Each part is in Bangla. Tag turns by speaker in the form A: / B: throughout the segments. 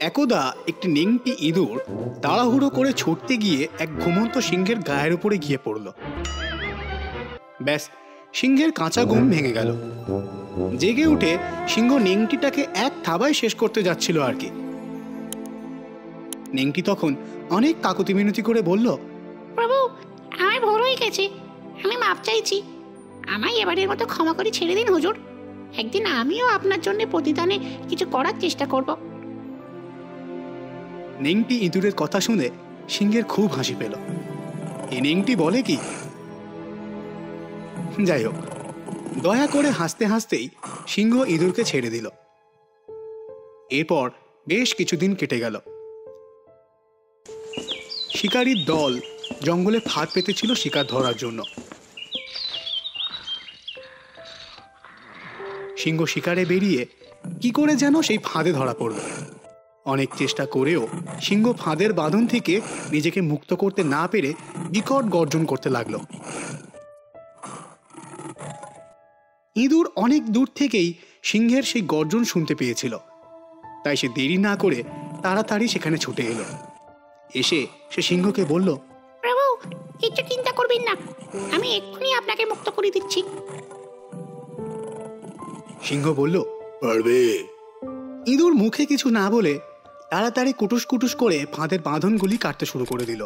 A: একদা একটি নেংটি ইঁদুর তাড়াহুড়ো করে ছুটতে গিয়ে এক ঘুমন্ত সিংহের গায়ের উপরে গিয়ে পড়ল। ব্যাস, সিংহের কাঁচা ঘুম ভেঙে গেল। জেগে উঠে সিংহ নেংটিটাকে এক থাবায় শেষ করতে যাচ্ছিল আর কি। নেংটি তখন অনেক কাকুতি মিনতি করে বলল,
B: প্রভু, আমার ভুল হয়ে গেছে, আমি মাপ চাইছি, আমায় এবারের মতো ক্ষমা করে ছেড়ে দিন হুজুর। একদিন আমিও আপনার জন্য প্রতিদানে কিছু করার চেষ্টা করব।
A: নেংটি ইঁদুরের কথা শুনে সিংহের খুব হাসি পেল। এই নেংটি বলে কি? যাই হোক, দয়া করে হাসতে হাসতেই সিংহ ইঁদুরকে ছেড়ে দিল। এরপর বেশ কিছুদিন কেটে গেল। শিকারীর দল জঙ্গলে ফাঁদ পেতেছিল শিকার ধরার জন্য। সিংহ শিকারে বেরিয়ে কি করে যেন সেই ফাঁদে ধরা পড়ল। অনেক চেষ্টা করেও সিংহ ফাঁদের বাঁধন থেকে নিজেকে মুক্ত করতে না পেরে বিকট গর্জন করতে লাগলো। ইঁদুর অনেক দূর থেকেই সিংহের সেই গর্জন শুনতে পেয়েছিল, তাই সে দেরি না করে তাড়াতাড়ি সেখানে ছুটে এলো। এসে সে সিংহকে বলল,
B: প্রভু, একটু চিন্তা করবেন না, আমি এক্ষুনি আপনাকে মুক্ত করে দিচ্ছি।
A: সিংহ বলল, পারবে। ইঁদুর মুখে কিছু না বলে তাড়াতাড়ি কুটুস কুটুস করে ফাঁদের বাঁধনগুলি কাটতে শুরু করে দিল।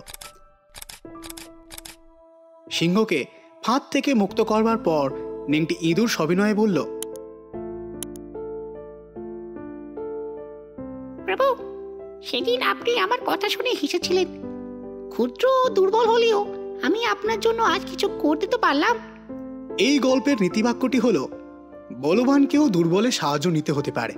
A: সিংহকে ফাঁদ থেকে মুক্ত করবার পর নেংটি ইঁদুর সবিনয়ে বলল,
B: প্রভু, সেদিন আপনি আমার কথা শুনে হেসেছিলেন। ক্ষুদ্র দুর্বল হলেও আমি আপনার জন্য আজ কিছু করতে তো পারলাম।
A: এই গল্পের নীতিবাক্যটি হলো, বলবানকেও দুর্বলের সাহায্য নিতে হতে পারে।